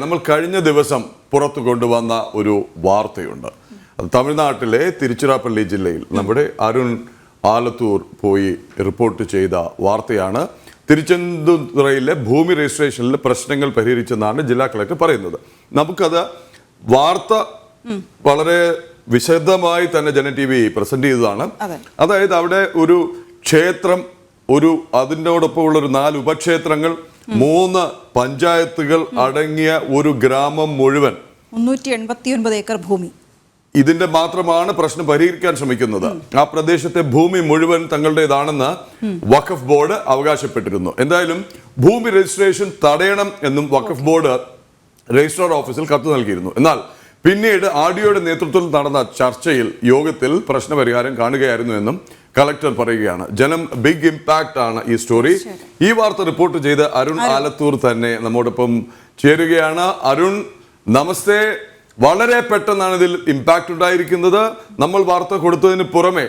നമ്മൾ കഴിഞ്ഞ ദിവസം പുറത്തു കൊണ്ടുവന്ന ഒരു വാർത്തയുണ്ട്. അത് തമിഴ്നാട്ടിലെ തിരുച്ചിറപ്പള്ളി ജില്ലയിൽ നമ്മുടെ അരുൺ ആലത്തൂർ പോയി റിപ്പോർട്ട് ചെയ്ത വാർത്തയാണ്. തിരുച്ചെന്തൂരിലെ ഭൂമി രജിസ്ട്രേഷനിൽ പ്രശ്നങ്ങൾ പരിഹരിച്ചെന്നാണ് ജില്ലാ കളക്ടർ പറയുന്നത്. നമുക്കത് വാർത്ത വളരെ വിശദമായി തന്നെ ജന TV പ്രസന്റ് ചെയ്തതാണ്. അതായത് അവിടെ ഒരു ക്ഷേത്രം, അതിനോടൊപ്പമുള്ള 4 ഉപക്ഷേത്രങ്ങൾ, 3 പഞ്ചായത്തുകൾ അടങ്ങിയ ഒരു ഗ്രാമം മുഴുവൻ 389 ഏക്കർ ഭൂമി. ഇതിന്റെ മാത്രമാണ് പ്രശ്നം പരിഹരിക്കാൻ ശ്രമിക്കുന്നത്. ആ പ്രദേശത്തെ ഭൂമി മുഴുവൻ തങ്ങളുടേതാണെന്ന് വഖഫ് ബോർഡ് അവകാശപ്പെട്ടിരുന്നു. എന്തായാലും ഭൂമി രജിസ്ട്രേഷൻ തടയണം എന്നും വഖഫ് ബോർഡ് രജിസ്ട്രാർ ഓഫീസിൽ കത്ത് നൽകിയിരുന്നു. എന്നാൽ പിന്നീട് ആർഡിഒയുടെ നേതൃത്വത്തിൽ നടന്ന യോഗത്തിൽ പ്രശ്നപരിഹാരം കാണുകയായിരുന്നു എന്നും കളക്ടർ പറയുകയാണ്. ജനം ബിഗ് ഇമ്പാക്ട് ആണ് ഈ സ്റ്റോറി. ഈ വാർത്ത റിപ്പോർട്ട് ചെയ്ത് അരുൺ ആലത്തൂർ തന്നെ നമ്മോടൊപ്പം ചേരുകയാണ്. അരുൺ, നമസ്തേ. വളരെ പെട്ടെന്നാണ് ഇതിൽ ഇമ്പാക്ട് ഉണ്ടായിരിക്കുന്നത്. നമ്മൾ വാർത്ത കൊടുത്തതിന് പുറമെ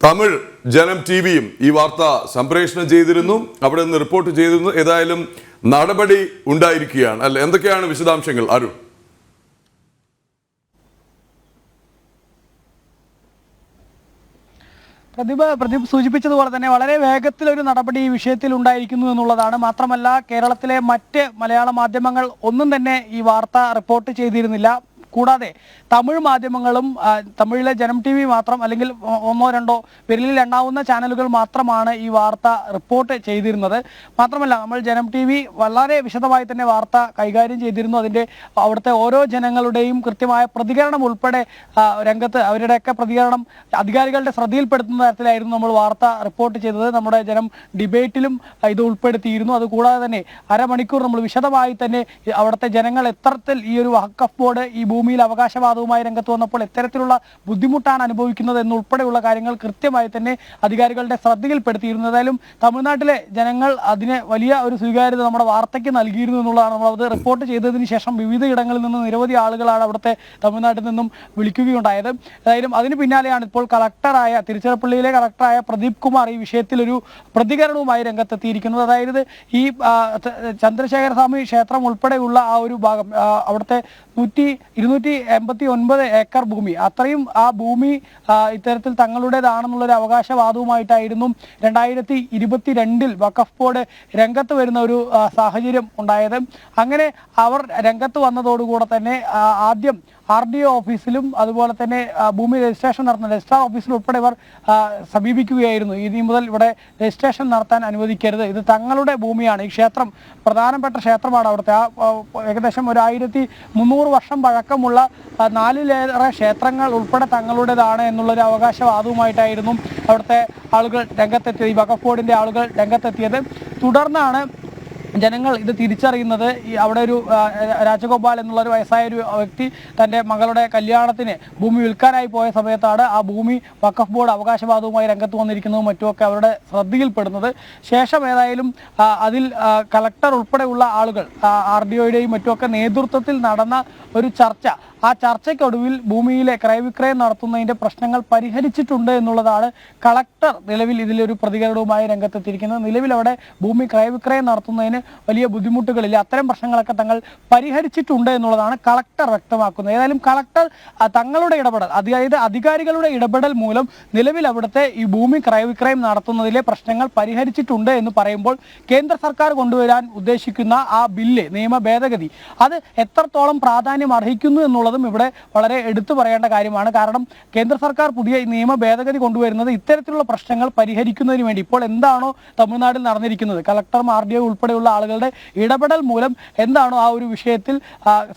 തമിഴ് ജനം TVയും ഈ വാർത്ത സംപ്രേഷണം ചെയ്തിരുന്നു, അവിടെ നിന്ന് റിപ്പോർട്ട് ചെയ്തിരുന്നു. ഏതായാലും നടപടി ഉണ്ടായിരിക്കുകയാണ് അല്ലെ? എന്തൊക്കെയാണ് വിശദാംശങ്ങൾ അരുൺ? പ്രദീപ് സൂചിപ്പിച്ചതുപോലെ തന്നെ വളരെ വേഗത്തിലൊരു നടപടി ഈ വിഷയത്തിൽ ഉണ്ടായിരിക്കുന്നു എന്നുള്ളതാണ്. മാത്രമല്ല, കേരളത്തിലെ മറ്റ് മലയാള മാധ്യമങ്ങൾ ഒന്നും തന്നെ ഈ വാർത്ത റിപ്പോർട്ട് ചെയ്തിരുന്നില്ല. കൂടാതെ തമിഴ് മാധ്യമങ്ങളും തമിഴിലെ ജനം TV മാത്രം, അല്ലെങ്കിൽ 1-2 വിരലിൽ എണ്ണാവുന്ന ചാനലുകൾ മാത്രമാണ് ഈ വാർത്ത റിപ്പോർട്ട് ചെയ്തിരുന്നത്. മാത്രമല്ല, നമ്മൾ ജനം TV വളരെ വിശദമായി തന്നെ വാർത്ത കൈകാര്യം ചെയ്തിരുന്നു. അവിടുത്തെ ഓരോ ജനങ്ങളുടെയും കൃത്യമായ പ്രതികരണം ഉൾപ്പെടെ രംഗത്ത് അവരുടെയൊക്കെ പ്രതികരണം അധികാരികളുടെ ശ്രദ്ധയിൽപ്പെടുത്തുന്ന തരത്തിലായിരുന്നു നമ്മൾ വാർത്ത റിപ്പോർട്ട് ചെയ്തത്. നമ്മുടെ ജനം ഡിബേറ്റിലും ഇത് ഉൾപ്പെടുത്തിയിരുന്നു. അതുകൂടാതെ തന്നെ അരമണിക്കൂർ നമ്മൾ വിശദമായി തന്നെ അവിടുത്തെ ജനങ്ങൾ എത്തരത്തിൽ ഈ ഒരു വഖഫ് ബോർഡ് ഈ ഭൂമിയിൽ അവകാശവാദവുമായി രംഗത്ത് വന്നപ്പോൾ എത്തരത്തിലുള്ള ബുദ്ധിമുട്ടാണ് അനുഭവിക്കുന്നത് എന്നുൾപ്പെടെയുള്ള കാര്യങ്ങൾ കൃത്യമായി തന്നെ അധികാരികളുടെ ശ്രദ്ധയിൽപ്പെടുത്തിയിരുന്നു. ഏതായാലും തമിഴ്നാട്ടിലെ ജനങ്ങൾ അതിന് വലിയ ഒരു സ്വീകാര്യത നമ്മുടെ വാർത്തയ്ക്ക് നൽകിയിരുന്നു എന്നുള്ളതാണ്. നമ്മളത് റിപ്പോർട്ട് ചെയ്തതിന് ശേഷം വിവിധ ഇടങ്ങളിൽ നിന്ന് നിരവധി ആളുകളാണ് അവിടുത്തെ തമിഴ്നാട്ടിൽ നിന്നും വിളിക്കുകയുണ്ടായത്. ഏതായാലും അതിന് പിന്നാലെയാണ് ഇപ്പോൾ തിരുച്ചിറപ്പള്ളിയിലെ കളക്ടറായ പ്രദീപ് കുമാർ ഈ വിഷയത്തിൽ ഒരു പ്രതികരണവുമായി രംഗത്തെത്തിയിരിക്കുന്നത്. അതായത് ഈ ചന്ദ്രശേഖര സ്വാമി ക്ഷേത്രം ഉൾപ്പെടെയുള്ള ആ ഒരു ഭാഗം, അവിടുത്തെ 289 ഏക്കർ ഭൂമി, അത്രയും ആ ഭൂമി ഇത്തരത്തിൽ തങ്ങളുടേതാണെന്നുള്ളൊരു അവകാശവാദവുമായിട്ടായിരുന്നു 2022 വഖഫ് ബോർഡ് രംഗത്ത് വരുന്ന ഒരു സാഹചര്യം ഉണ്ടായത്. അങ്ങനെ അവർ രംഗത്ത് വന്നതോടുകൂടെ തന്നെ ആദ്യം RDO ഓഫീസിലും അതുപോലെ തന്നെ ഭൂമി രജിസ്ട്രേഷൻ നടത്തുന്ന രജിസ്ട്രാർ ഓഫീസിലും ഉൾപ്പെടെ ഇവർ സമീപിക്കുകയായിരുന്നു. ഇനി മുതൽ ഇവിടെ രജിസ്ട്രേഷൻ നടത്താൻ അനുവദിക്കരുത്, ഇത് തങ്ങളുടെ ഭൂമിയാണ്, ഈ ക്ഷേത്രം പ്രധാനപ്പെട്ട ക്ഷേത്രമാണ്, അവിടുത്തെ ഏകദേശം 1300 വർഷം പഴക്കമുള്ള 4-ലേറെ ക്ഷേത്രങ്ങൾ ഉൾപ്പെടെ തങ്ങളുടേതാണ് എന്നുള്ളൊരു അവകാശവാദവുമായിട്ടായിരുന്നു അവിടുത്തെ ആളുകൾ രംഗത്തെത്തിയത്, ഈ വഖഫ് ബോർഡിൻ്റെ ആളുകൾ രംഗത്തെത്തിയത്. തുടർന്നാണ് ജനങ്ങൾ ഇത് തിരിച്ചറിയുന്നത്. അവിടെ ഒരു രാജഗോപാൽ എന്നുള്ളൊരു വയസ്സായ ഒരു വ്യക്തി തൻ്റെ മകളുടെ കല്യാണത്തിന് ഭൂമി വിൽക്കാനായി പോയ സമയത്താണ് ആ ഭൂമി വഖഫ് ബോർഡ് അവകാശവാദവുമായി രംഗത്ത് വന്നിരിക്കുന്നതും മറ്റുമൊക്കെ അവരുടെ ശ്രദ്ധയിൽപ്പെടുന്നത്. ശേഷം ഏതായാലും അതിൽ കളക്ടർ ഉൾപ്പെടെയുള്ള ആളുകൾ RDOയുടെയും മറ്റുമൊക്കെ നേതൃത്വത്തിൽ നടന്ന ഒരു ചർച്ച, ആ ചർച്ചയ്ക്കൊടുവിൽ ഭൂമിയിലെ ക്രയവിക്രയം നടത്തുന്നതിൻ്റെ പ്രശ്നങ്ങൾ പരിഹരിച്ചിട്ടുണ്ട് എന്നുള്ളതാണ് കളക്ടർ നിലവിൽ ഇതിലൊരു പ്രതികരണവുമായി രംഗത്തെത്തിയിരിക്കുന്നത്. നിലവിൽ അവിടെ ഭൂമി ക്രയവിക്രയം നടത്തുന്നതിന് വലിയ ബുദ്ധിമുട്ടുകളില്ല, അത്തരം പ്രശ്നങ്ങളൊക്കെ തങ്ങൾ പരിഹരിച്ചിട്ടുണ്ട് എന്നുള്ളതാണ് കളക്ടർ വ്യക്തമാക്കുന്നത്. ഏതായാലും കളക്ടർ തങ്ങളുടെ ഇടപെടൽ, അതായത് അധികാരികളുടെ ഇടപെടൽ മൂലം നിലവിൽ അവിടുത്തെ ഈ ഭൂമി ക്രയവിക്രയം നടത്തുന്നതിലെ പ്രശ്നങ്ങൾ പരിഹരിച്ചിട്ടുണ്ട് എന്ന് പറയുമ്പോൾ കേന്ദ്ര സർക്കാർ കൊണ്ടുവരാൻ ഉദ്ദേശിക്കുന്ന ആ ബില്ല്, നിയമ ഭേദഗതി, അത് എത്രത്തോളം പ്രാധാന്യം അർഹിക്കുന്നു എന്നുള്ളതും ഇവിടെ വളരെ എടുത്തു പറയേണ്ട കാര്യമാണ്. കാരണം കേന്ദ്ര സർക്കാർ പുതിയ നിയമ ഭേദഗതി കൊണ്ടുവരുന്നത് ഇത്തരത്തിലുള്ള പ്രശ്നങ്ങൾ പരിഹരിക്കുന്നതിന് വേണ്ടി. ഇപ്പോൾ എന്താണോ തമിഴ്നാട്ടിൽ നടന്നിരിക്കുന്നത്, കളക്ടറും RDO ഉൾപ്പെടെയുള്ള ആളുകളുടെ ഇടപെടൽ മൂലം എന്താണോ ആ ഒരു വിഷയത്തിൽ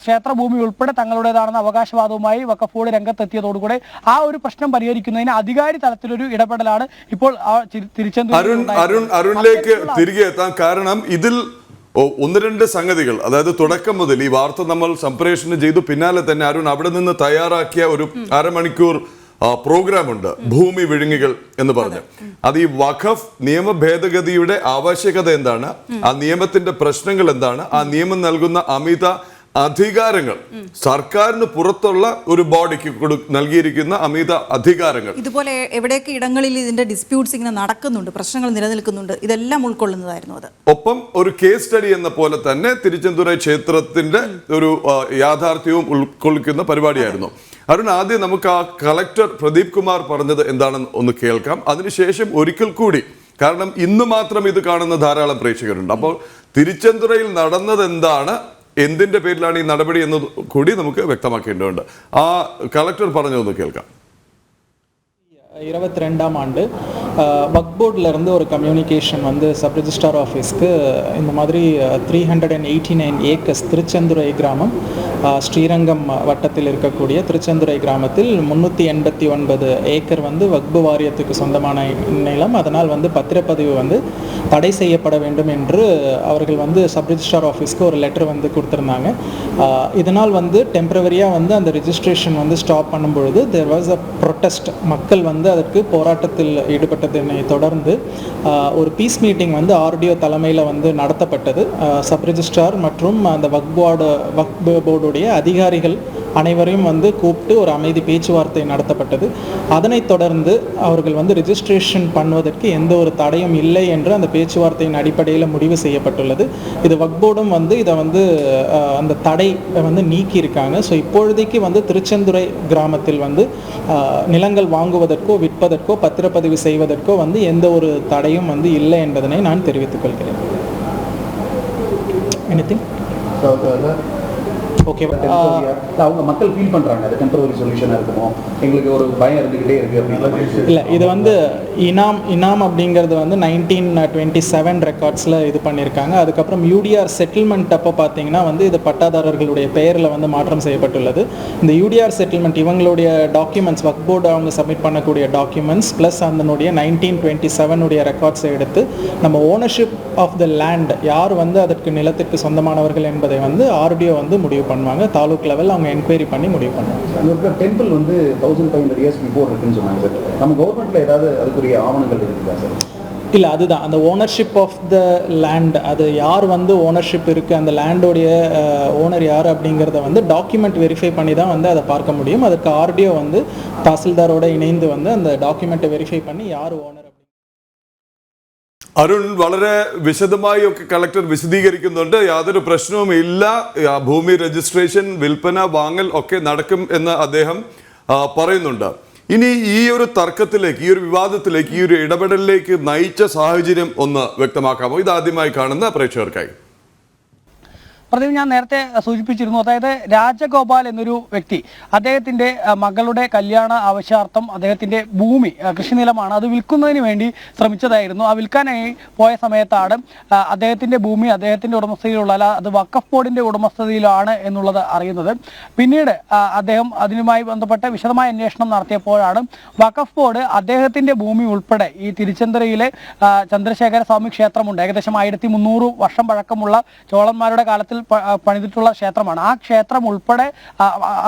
ക്ഷേത്രഭൂമി ഉൾപ്പെടെ തങ്ങളുടേതാണെന്ന അവകാശവാദവുമായി വഖഫ് ബോർഡ് രംഗത്തെത്തിയതോടുകൂടെ ആ ഒരു പ്രശ്നം പരിഹരിക്കുന്നതിന് അധികാരി തലത്തിലൊരു ഇടപെടലാണ് ഇപ്പോൾ അരുണിലേക്ക് തിരികെ എത്താൻ കാരണം ഇതിൽ 1-2 സംഗതികൾ, അതായത് തുടക്കം മുതൽ ഈ വാർത്ത നമ്മൾ സംപ്രേഷണം ചെയ്തു, പിന്നാലെ തന്നെ അരുൺ അവിടെ നിന്ന് തയ്യാറാക്കിയ ഒരു അരമണിക്കൂർ പ്രോഗ്രാം ഉണ്ട്, ഭൂമി വിഴുങ്ങികൾ എന്ന് പറഞ്ഞു. അത് ഈ വഖഫ് നിയമ ഭേദഗതിയുടെ ആവശ്യകത എന്താണ്, ആ നിയമത്തിന്റെ പ്രശ്നങ്ങൾ എന്താണ്, ആ നിയമം നൽകുന്ന അമിത അധികാരങ്ങൾ, സർക്കാരിന് പുറത്തുള്ള ഒരു ബോഡിക്ക് നൽകിയിരിക്കുന്ന അമിത അധികാരങ്ങൾ. ഇതുപോലെ എവിടെയൊക്കെ ഇടങ്ങളിൽ ഇതിന്റെ ഡിസ്പ്യൂട്ട്സ് ഇങ്ങനെ നടക്കുന്നുണ്ട്, പ്രശ്നങ്ങൾ നിലനിൽക്കുന്നുണ്ട്, ഇതെല്ലാം ഉൾക്കൊള്ളുന്നതായിരുന്നു അത്. ഒപ്പം ഒരു കേസ് സ്റ്റഡി എന്ന പോലെ തന്നെ തിരുച്ചെന്തുറൈ ക്ഷേത്രത്തിന്റെ ഒരു യാഥാർത്ഥ്യവും ഉൾക്കൊള്ളിക്കുന്ന പരിപാടിയായിരുന്നു. അരുൺ, ആദ്യം നമുക്ക് ആ കളക്ടർ പ്രദീപ് കുമാർ പറഞ്ഞത് എന്താണെന്ന് ഒന്ന് കേൾക്കാം. അതിനുശേഷം ഒരിക്കൽ കൂടി, കാരണം ഇന്ന് മാത്രം ഇത് കാണുന്ന ധാരാളം പ്രേക്ഷകരുണ്ട്, അപ്പോൾ തിരുച്ചെന്തുറയിൽ നടന്നത് എന്താണ്, എന്തിന്റെ പേരിലാണ് ഈ നടപടി എന്ന് കൂടി നമുക്ക് വ്യക്തമാക്കേണ്ടതുണ്ട്. ആ കളക്ടർ പറഞ്ഞതൊന്ന് കേൾക്കാം. 22ஆம் ஆண்டு வக்ஃப் போர்டிலிருந்து ஒரு கம்யூனிகேஷன் வந்து சப் ரெஜிஸ்ட்ரார் ஆஃபீஸ்க்கு இந்த மாதிரி 389 ஏக்கர்ஸ் திருச்செந்துறை கிராமம், ஸ்ரீரங்கம் வட்டத்தில் இருக்கக்கூடிய திருச்செந்துறை கிராமத்தில் 389 ஏக்கர் வந்து வக்ஃப் வாரியத்துக்கு சொந்தமான நிலம், அதனால் வந்து பத்திரப்பதிவு வந்து தடை செய்யப்பட வேண்டும் என்று அவர்கள் வந்து சப் ரெஜிஸ்ட்ரார் ஆஃபீஸ்க்கு ஒரு லெட்டர் வந்து கொடுத்துருந்தாங்க. இதனால் வந்து டெம்பரவரியாக வந்து அந்த ரெஜிஸ்ட்ரேஷன் வந்து ஸ்டாப் பண்ணும்பொழுது தேர் வாஸ் அ ப்ரொட்டஸ்ட். மக்கள் வந்து அதற்கு போராட்டத்தில் ஈடுபட்டதனை தொடர்ந்து ஒரு பீஸ் மீட்டிங் வந்து ஆர்டிஓ தலைமையில் வந்து நடத்தப்பட்டது. சப் ரெஜிஸ்ட்ரார் மற்றும் அந்த வக்ஃப் போர்டுடைய அதிகாரிகள் அனைவரையும் வந்து கூப்பிட்டு ஒரு அமைதி பேச்சுவார்த்தை நடத்தப்பட்டது. அதனைத் தொடர்ந்து அவர்கள் வந்து ரெஜிஸ்ட்ரேஷன் பண்ணுவதற்கு எந்த ஒரு தடையும் இல்லை என்று அந்த பேச்சுவார்த்தையின் அடிப்படையில் முடிவு செய்யப்பட்டுள்ளது. இது வக்ஃப் போர்டும் வந்து இதை வந்து அந்த தடை வந்து நீக்கியிருக்காங்க. ஸோ இப்பொழுதைக்கு வந்து திருச்செந்துறை கிராமத்தில் வந்து நிலங்கள் வாங்குவதற்கோ விற்பதற்கோ பத்திரப்பதிவு செய்வதற்கோ வந்து எந்த ஒரு தடையும் வந்து இல்லை என்பதனை நான் தெரிவித்துக் கொள்கிறேன். Anything okay. அவங்க மக்கள் ஃபீல் பண்றாங்க அது டெம்பரரி சொல்யூஷனா இருக்குமோ, எங்களுக்கு ஒரு பயம் இருந்துகிட்டே இருக்கு அப்படின்னு. இல்லை, இது வந்து இனாம் அப்படிங்கிறது வந்து 1927 ரெக்கார்ட்ஸில் இது பண்ணியிருக்காங்க. அதுக்கப்புறம் யூடிஆர் செட்டில்மெண்ட் அப்போ பார்த்தீங்கன்னா வந்து இது பட்டாதாரர்களுடைய பெயரில் வந்து மாற்றம் செய்யப்பட்டுள்ளது. இந்த யூடிஆர் செட்டில்மெண்ட் இவங்களுடைய டாக்குமெண்ட்ஸ், வக்ஃப் போர்டு அவங்க சப்மிட் பண்ணக்கூடிய டாக்குமெண்ட்ஸ் ப்ளஸ் அதனுடைய 1927 ரெக்கார்ட்ஸை எடுத்து நம்ம ஓனர்ஷிப் ஆஃப் த லேண்ட், யார் வந்து அதற்கு நிலத்திற்கு சொந்தமானவர்கள் என்பதை வந்து ஆர்டிஓ வந்து முடிவு பண்ணுவாங்க. தாலுக் லெவல் அவங்க என்கொயரி பண்ணி முடிவு பண்ணுவாங்க. அந்த டெம்பிள் வந்து 1500 இயர்ஸ் பிஃபோர் இருக்குன்னு சொன்னாங்க சார். நம்ம கவர்மெண்ட்ல ஏதாவது அதுக்குரிய ஆவணங்கள் இருக்குதா சார்? இல்லை, அதுதான் அந்த ஓனர்ஷிப் ஆஃப் த லேண்ட், அது யார் வந்து ஓனர்ஷிப் இருக்குது, அந்த லேண்டோடைய ஓனர் யார் அப்படிங்கிறத வந்து டாக்குமெண்ட் வெரிஃபை பண்ணி தான் வந்து அதை பார்க்க முடியும். அதுக்கு ஆர்டிஓ வந்து தாசில்தாரோட இணைந்து வந்து அந்த டாக்குமெண்ட்டை வெரிஃபை பண்ணி யார் ஓனர். അരുൺ, വളരെ വിശദമായി ഒക്കെ കളക്ടർ വിശദീകരിക്കുന്നുണ്ട്. യാതൊരു പ്രശ്നവും ഇല്ല, ഭൂമി രജിസ്ട്രേഷൻ, വിൽപ്പന, വാങ്ങൽ ഒക്കെ നടക്കും എന്ന് അദ്ദേഹം പറയുന്നുണ്ട്. ഇനി ഈ ഒരു തർക്കത്തിലേക്ക്, ഈ ഒരു വിവാദത്തിലേക്ക്, ഈ ഒരു ഇടപെടലിലേക്ക് നയിച്ച സാഹചര്യം ഒന്ന് വ്യക്തമാക്കാമോ? ഇതാദ്യമായി കാണുന്ന പ്രേക്ഷകർക്കായി. പ്രദീപ്, ഞാൻ നേരത്തെ സൂചിപ്പിച്ചിരുന്നു, അതായത് രാജഗോപാൽ എന്നൊരു വ്യക്തി, അദ്ദേഹത്തിൻ്റെ മകളുടെ കല്യാണ ആവശ്യാർത്ഥം അദ്ദേഹത്തിൻ്റെ ഭൂമി, കൃഷിനിലമാണ്, അത് വിൽക്കുന്നതിന് വേണ്ടി ശ്രമിച്ചതായിരുന്നു. ആ വിൽക്കാനായി പോയ സമയത്താണ് അദ്ദേഹത്തിൻ്റെ ഭൂമി അദ്ദേഹത്തിൻ്റെ ഉടമസ്ഥതയിലുള്ള, അല്ല അത് വഖഫ് ബോർഡിൻ്റെ ഉടമസ്ഥതയിലാണ് എന്നുള്ളത് അറിയുന്നത്. പിന്നീട് അദ്ദേഹം അതിനുമായി ബന്ധപ്പെട്ട വിശദമായ അന്വേഷണം നടത്തിയപ്പോഴാണ് വഖഫ് ബോർഡ് അദ്ദേഹത്തിൻ്റെ ഭൂമി ഉൾപ്പെടെ ഈ തിരുച്ചെന്തരയിലെ ചന്ദ്രശേഖര സ്വാമി ക്ഷേത്രമുണ്ട്, ഏകദേശം 1300 വർഷം പഴക്കമുള്ള ചോളന്മാരുടെ കാലത്തിൽ പണിതിട്ടുള്ള ക്ഷേത്രമാണ്. ആ ക്ഷേത്രം ഉൾപ്പെടെ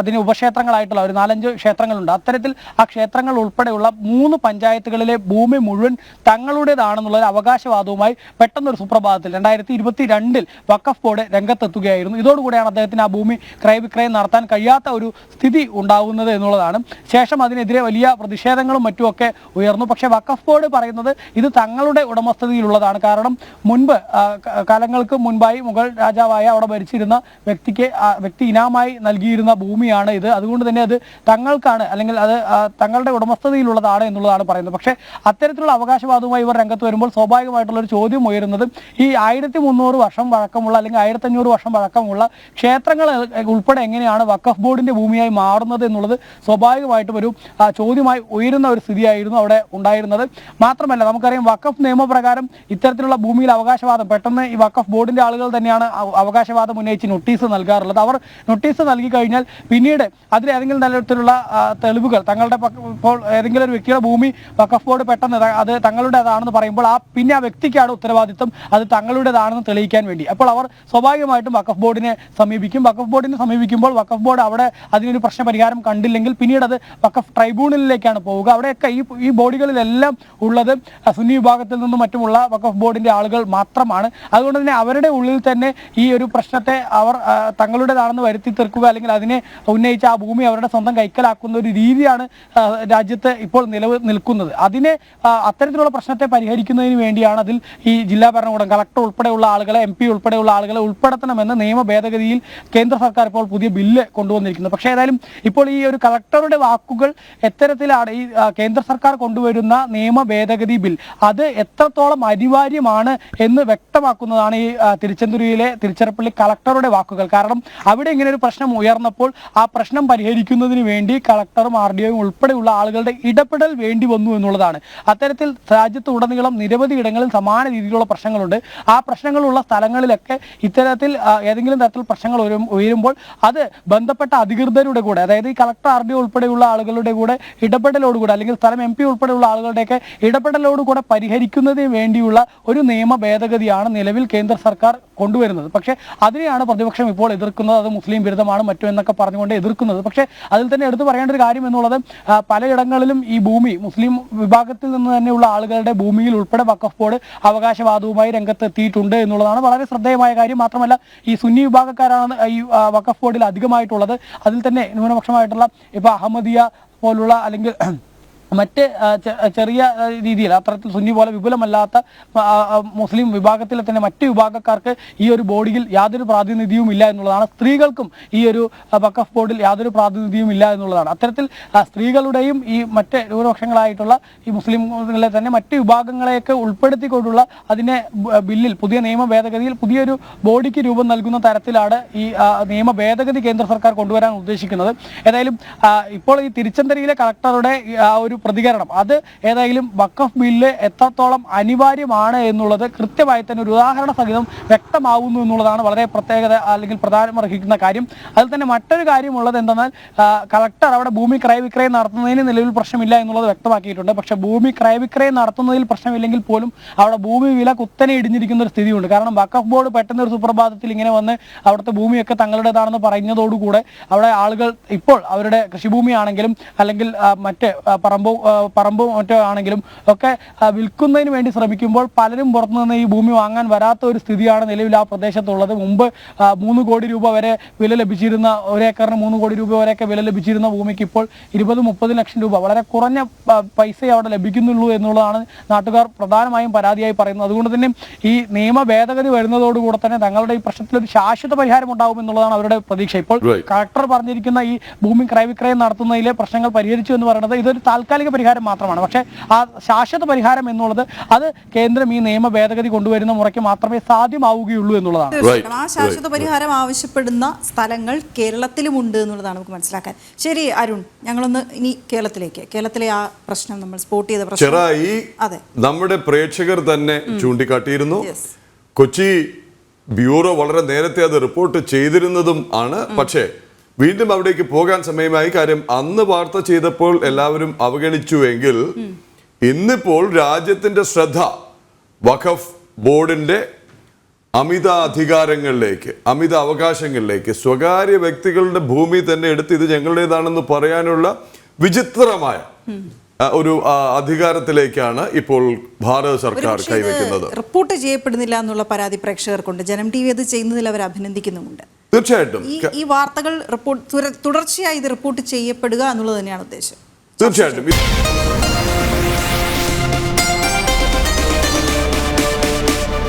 അതിന് ഉപക്ഷേത്രങ്ങളായിട്ടുള്ള ഒരു 4-5 ക്ഷേത്രങ്ങളുണ്ട്. അത്തരത്തിൽ ആ ക്ഷേത്രങ്ങൾ ഉൾപ്പെടെയുള്ള 3 പഞ്ചായത്തുകളിലെ ഭൂമി മുഴുവൻ തങ്ങളുടേതാണെന്നുള്ള ഒരു അവകാശവാദവുമായി പെട്ടെന്നൊരു സുപ്രഭാതത്തിൽ 2022 വഖഫ് ബോർഡ് രംഗത്തെത്തുകയായിരുന്നു. ഇതോടുകൂടിയാണ് അദ്ദേഹത്തിന് ആ ഭൂമി ക്രയവിക്രയം നടത്താൻ കഴിയാത്ത ഒരു സ്ഥിതി ഉണ്ടാകുന്നത് എന്നുള്ളതാണ്. ശേഷം അതിനെതിരെ വലിയ പ്രതിഷേധങ്ങളും മറ്റുമൊക്കെ ഉയർന്നു. പക്ഷേ വഖഫ് ബോർഡ് പറയുന്നത് ഇത് തങ്ങളുടെ ഉടമസ്ഥതയിലുള്ളതാണ്. കാരണം മുൻപ് കാലങ്ങൾക്ക് മുൻപായി മുഗൾ രാജാവായ അവിടെ ഭരിച്ചിരുന്ന വ്യക്തി ഇനാമായി നൽകിയിരുന്ന ഭൂമിയാണ് ഇത്. അതുകൊണ്ട് തന്നെ അത് തങ്ങൾക്കാണ്, അല്ലെങ്കിൽ അത് തങ്ങളുടെ ഉടമസ്ഥതയിലുള്ളതാണ് എന്നുള്ളതാണ് പറയുന്നത്. പക്ഷേ അത്തരത്തിലുള്ള അവകാശവാദവുമായി ഇവർ രംഗത്ത് വരുമ്പോൾ സ്വാഭാവികമായിട്ടുള്ള ഒരു ചോദ്യം ഉയരുന്നത് ഈ 1300 വർഷം പഴക്കമുള്ള അല്ലെങ്കിൽ 1500 വർഷം പഴക്കമുള്ള ക്ഷേത്രങ്ങൾ ഉൾപ്പെടെ എങ്ങനെയാണ് വഖഫ് ബോർഡിന്റെ ഭൂമിയായി മാറുന്നത് എന്നുള്ളത് സ്വാഭാവികമായിട്ടും ഒരു ചോദ്യമായി ഉയരുന്ന ഒരു സ്ഥിതിയായിരുന്നു അവിടെ ഉണ്ടായിരുന്നത്. മാത്രമല്ല, നമുക്കറിയാം വഖഫ് നിയമപ്രകാരം ഇത്തരത്തിലുള്ള ഭൂമിയിൽ അവകാശവാദം പെട്ടെന്ന് ഈ വഖഫ് ബോർഡിന്റെ ആളുകൾ തന്നെയാണ് അവകാശവാദം ഉന്നയിച്ച് നോട്ടീസ് നൽകാറുള്ളത്. അവർ നോട്ടീസ് നൽകി കഴിഞ്ഞാൽ പിന്നീട് അതിൽ ഏതെങ്കിലും തരത്തിലുള്ള തെളിവുകൾ, തങ്ങളുടെ ഇപ്പോൾ ഏതെങ്കിലും ഒരു വ്യക്തിയുടെ ഭൂമി വഖഫ് ബോർഡ് പെട്ടെന്ന് അത് തങ്ങളുടേതാണെന്ന് പറയുമ്പോൾ പിന്നെ ആ വ്യക്തിക്കാണ് ഉത്തരവാദിത്വം അത് തങ്ങളുടേതാണെന്ന് തെളിയിക്കാൻ വേണ്ടി. അപ്പോൾ അവർ സ്വാഭാവികമായിട്ടും വഖഫ് ബോർഡിനെ സമീപിക്കും. വഖഫ് ബോർഡിനെ സമീപിക്കുമ്പോൾ വഖഫ് ബോർഡ് അവിടെ അതിനൊരു പ്രശ്നപരിഹാരം കണ്ടില്ലെങ്കിൽ പിന്നീട് അത് വഖഫ് ട്രൈബ്യൂണലിലേക്കാണ് പോവുക. അവിടെയൊക്കെ ഈ ബോഡികളിലെല്ലാം ഉള്ളത് സുന്നി വിഭാഗത്തിൽ നിന്നും മറ്റുമുള്ള വഖഫ് ബോർഡിന്റെ ആളുകൾ മാത്രമാണ്. അതുകൊണ്ട് തന്നെ അവരുടെ ഉള്ളിൽ തന്നെ ഈ ഒരു പ്രശ്നത്തെ അവർ തങ്ങളുടേതാണെന്ന് വരുത്തി തീർക്കുക അല്ലെങ്കിൽ അതിനെ ഉന്നയിച്ച് ആ ഭൂമി അവരുടെ സ്വന്തം കൈക്കലാക്കുന്ന ഒരു രീതിയാണ് രാജ്യത്ത് ഇപ്പോൾ നിലനിൽക്കുന്നത്. അതിനെ അത്തരത്തിലുള്ള പ്രശ്നത്തെ പരിഹരിക്കുന്നതിന് വേണ്ടിയാണ് അതിൽ ഈ ജില്ലാ ഭരണകൂടം കളക്ടർ ഉൾപ്പെടെയുള്ള ആളുകളെ MP ഉൾപ്പെടെയുള്ള ആളുകളെ ഉൾപ്പെടുത്തണമെന്ന് നിയമ ഭേദഗതിയിൽ കേന്ദ്ര സർക്കാർ ഇപ്പോൾ പുതിയ ബില്ല് കൊണ്ടുവന്നിരിക്കുന്നത്. പക്ഷേ ഏതായാലും ഇപ്പോൾ ഈ ഒരു കളക്ടറുടെ വാക്കുകൾ എത്തരത്തിലാണ് ഈ കേന്ദ്ര സർക്കാർ കൊണ്ടുവരുന്ന നിയമ ഭേദഗതി ബിൽ അത് എത്രത്തോളം അനിവാര്യമാണ് എന്ന് വ്യക്തമാക്കുന്നതാണ് ഈ തിരുച്ചിറപ്പള്ളി കളക്ടറുടെ വാക്കുകൾ. കാരണം അവിടെ ഇങ്ങനെ ഒരു പ്രശ്നം ഉയർന്നപ്പോൾ ആ പ്രശ്നം പരിഹരിക്കുന്നതിന് വേണ്ടി കളക്ടറും RDOയും ഉൾപ്പെടെയുള്ള ആളുകളുടെ ഇടപെടൽ വേണ്ടി വന്നു എന്നുള്ളതാണ്. അത്തരത്തിൽ രാജ്യത്ത് ഉടനീളം നിരവധി ഇടങ്ങളിൽ സമാന രീതിയിലുള്ള പ്രശ്നങ്ങളുണ്ട്. ആ പ്രശ്നങ്ങളുള്ള സ്ഥലങ്ങളിലൊക്കെ ഇത്തരത്തിൽ ഏതെങ്കിലും തരത്തിൽ പ്രശ്നങ്ങൾ ഉയരുമ്പോൾ അത് ബന്ധപ്പെട്ട അധികൃതരുടെ കൂടെ, അതായത് ഈ കളക്ടർ RDO ഉൾപ്പെടെയുള്ള ആളുകളുടെ കൂടെ ഇടപെടലോടുകൂടെ അല്ലെങ്കിൽ സ്ഥലം MP ഉൾപ്പെടെയുള്ള ആളുകളുടെയൊക്കെ ഇടപെടലോടുകൂടെ പരിഹരിക്കുന്നതിന് വേണ്ടിയുള്ള ഒരു നിയമ ഭേദഗതിയാണ് നിലവിൽ കേന്ദ്ര സർക്കാർ കൊണ്ടുവരുന്നത്. പക്ഷേ അതിനെയാണ് പ്രതിപക്ഷം ഇപ്പോൾ എതിർക്കുന്നത്. അത് മുസ്ലിം വിരുദ്ധമാണ് മറ്റും എന്നൊക്കെ പറഞ്ഞുകൊണ്ട് എതിർക്കുന്നത്. പക്ഷേ അതിൽ തന്നെ എടുത്തു പറയേണ്ട ഒരു കാര്യം എന്നുള്ളത് പലയിടങ്ങളിലും ഈ ഭൂമി മുസ്ലിം വിഭാഗത്തിൽ നിന്ന് തന്നെയുള്ള ആളുകളുടെ ഭൂമിയിൽ ഉൾപ്പെടെ വഖഫ് ബോർഡ് അവകാശവാദവുമായി രംഗത്തെത്തിയിട്ടുണ്ട് എന്നുള്ളതാണ് വളരെ ശ്രദ്ധേയമായ കാര്യം. മാത്രമല്ല ഈ സുന്നി വിഭാഗക്കാരാണ് ഈ വഖഫ് ബോർഡിൽ അധികമായിട്ടുള്ളത്. അതിൽ തന്നെ ന്യൂനപക്ഷമായിട്ടുള്ള ഇപ്പോൾ അഹമ്മദിയ പോലുള്ള അല്ലെങ്കിൽ മറ്റ് ചെറിയ രീതിയിൽ അത്തരത്തിൽ സുന്നി പോലെ വിപുലമല്ലാത്ത മുസ്ലിം വിഭാഗത്തിലെ തന്നെ മറ്റ് വിഭാഗക്കാർക്ക് ഈ ഒരു ബോർഡിൽ യാതൊരു പ്രാതിനിധ്യവും ഇല്ല എന്നുള്ളതാണ്. സ്ത്രീകൾക്കും ഈ ഒരു വഖഫ് ബോർഡിൽ യാതൊരു പ്രാതിനിധ്യവും ഇല്ല എന്നുള്ളതാണ്. അത്തരത്തിൽ സ്ത്രീകളുടെയും ഈ മറ്റ് ന്യൂനപക്ഷങ്ങളായിട്ടുള്ള ഈ മുസ്ലിംകളെ തന്നെ മറ്റ് വിഭാഗങ്ങളെയൊക്കെ ഉൾപ്പെടുത്തിക്കൊണ്ടുള്ള അതിനെ ബില്ലിൽ പുതിയ നിയമ ഭേദഗതിയിൽ പുതിയൊരു ബോഡിക്ക് രൂപം നൽകുന്ന തരത്തിലാണ് ഈ നിയമ ഭേദഗതി കേന്ദ്ര സർക്കാർ കൊണ്ടുവരാൻ ഉദ്ദേശിക്കുന്നത്. ഏതായാലും ഇപ്പോൾ ഈ തിരുച്ചന്തരിയിലെ കളക്ടറുടെ ഒരു പ്രതികരണം അത് ഏതായാലും വഖഫ് ബില്ല് എത്രത്തോളം അനിവാര്യമാണ് എന്നുള്ളത് കൃത്യമായി തന്നെ ഒരു ഉദാഹരണ സഹിതം വ്യക്തമാവുന്നു എന്നുള്ളതാണ് വളരെ പ്രത്യേകത അല്ലെങ്കിൽ പ്രധാനമർഹിക്കുന്ന കാര്യം. അതിൽ തന്നെ മറ്റൊരു കാര്യമുള്ളത് എന്തെന്നാൽ കളക്ടർ അവിടെ ഭൂമി ക്രയവിക്രയം നടത്തുന്നതിന് നിലവിൽ പ്രശ്നമില്ല എന്നുള്ളത് വ്യക്തമാക്കിയിട്ടുണ്ട്. പക്ഷേ ഭൂമി ക്രയവിക്രയം നടത്തുന്നതിൽ പ്രശ്നമില്ലെങ്കിൽ പോലും അവിടെ ഭൂമി വില കുത്തനെ ഇടിഞ്ഞിരിക്കുന്ന ഒരു സ്ഥിതിയുണ്ട്. കാരണം വഖഫ് ബോർഡ് പെട്ടെന്ന് ഒരു സുപ്രഭാതത്തിൽ ഇങ്ങനെ വന്ന് അവിടുത്തെ ഭൂമിയൊക്കെ തങ്ങളുടേതാണെന്ന് പറയുന്നതോടുകൂടെ അവിടെ ആളുകൾ ഇപ്പോൾ അവരുടെ കൃഷിഭൂമിയാണെങ്കിലും അല്ലെങ്കിൽ മറ്റ് പറമ്പും മറ്റോ ആണെങ്കിലും ഒക്കെ വിൽക്കുന്നതിന് വേണ്ടി ശ്രമിക്കുമ്പോൾ പലരും പുറത്തുനിന്ന് ഈ ഭൂമി വാങ്ങാൻ വരാത്ത ഒരു സ്ഥിതിയാണ് നിലവിൽ ആ പ്രദേശത്തുള്ളത്. മുമ്പ് 3 കോടി രൂപ വരെ വില ലഭിച്ചിരുന്ന ഒരേക്കറിന് 3 കോടി രൂപ വരെയൊക്കെ വില ലഭിച്ചിരുന്ന ഭൂമിക്ക് ഇപ്പോൾ 20-30 ലക്ഷം രൂപ വളരെ കുറഞ്ഞ പൈസയെ അവിടെ ലഭിക്കുന്നുള്ളൂ എന്നുള്ളതാണ് നാട്ടുകാർ പ്രധാനമായും പരാതിയായി പറയുന്നത്. അതുകൊണ്ട് തന്നെ ഈ നിയമ ഭേദഗതി വരുന്നതോടുകൂടെ തന്നെ തങ്ങളുടെ ഈ പ്രശ്നത്തിലൊരു ശാശ്വത പരിഹാരം ഉണ്ടാവും എന്നുള്ളതാണ് അവരുടെ പ്രതീക്ഷ. ഇപ്പോൾ കളക്ടർ പറഞ്ഞിരിക്കുന്ന ഈ ഭൂമി ക്രയവിക്രയം നടത്തുന്നതിലെ പ്രശ്നങ്ങൾ പരിഹരിച്ചു എന്ന് പറയുന്നത് ഇതൊരു താൽക്കാലിക പരിഹാരം മാത്രമാണ്. പക്ഷേ ആ ശാശ്വത പരിഹാരം എന്നുള്ളത് അത് കേന്ദ്രം ഈ നിയമ ഭേദഗതി കൊണ്ടുവരുന്ന മുറയ്ക്ക് മാത്രമേ സാധ്യമാവുകയുള്ളൂ എന്നുള്ളതാണ്. ആ ശാശ്വത പരിഹാരം ആവശ്യപ്പെടുന്ന സ്ഥലങ്ങൾ കേരളത്തിലുമുണ്ട് എന്നുള്ളതാണ് നമുക്ക് മനസ്സിലാക്കാൻ. ശരി അരുൺ, ഞങ്ങളൊന്ന് ഇനി കേരളത്തിലെ ആ പ്രശ്നം നമ്മൾ സ്പോട്ട് ചെയ്ത പ്രശ്നം നമ്മുടെ പ്രേക്ഷകർ തന്നെ ചൂണ്ടിക്കാട്ടിയിരുന്നു. കൊച്ചി ബ്യൂറോ വളരെ നേരത്തെ അത് റിപ്പോർട്ട് ചെയ്തിരുന്നതും ആണ്. പക്ഷേ വീണ്ടും അവിടേക്ക് പോകാൻ സമയമായി. കാര്യം അന്ന് വാർത്ത ചെയ്തപ്പോൾ എല്ലാവരും അവഗണിച്ചുവെങ്കിൽ ഇന്നിപ്പോൾ രാജ്യത്തിന്റെ ശ്രദ്ധ വഖഫ് ബോർഡിന്റെ അമിത അധികാരങ്ങളിലേക്ക്, അമിത അവകാശങ്ങളിലേക്ക്, സ്വകാര്യ വ്യക്തികളുടെ ഭൂമി തന്നെ എടുത്ത് ഇത് ഞങ്ങളുടേതാണെന്ന് പറയാനുള്ള വിചിത്രമായ ഒരു അധികാരത്തിലേക്കാണ് ഇപ്പോൾ ഭാരത സർക്കാർ കൈവയ്ക്കുന്നത്. റിപ്പോർട്ട് ചെയ്യപ്പെടുന്നില്ല എന്നുള്ള പരാതി പ്രേക്ഷകർക്കുണ്ട്. ജനം TV അത് ചെയ്യുന്നതിൽ അവർ അഭിനന്ദിക്കുന്നുമുണ്ട്. തീർച്ചയായിട്ടും ഈ വാർത്തകൾ തുടർച്ചയായി ഇത് റിപ്പോർട്ട് ചെയ്യപ്പെടുക എന്നുള്ളത് തന്നെയാണ് ഉദ്ദേശം. തീർച്ചയായിട്ടും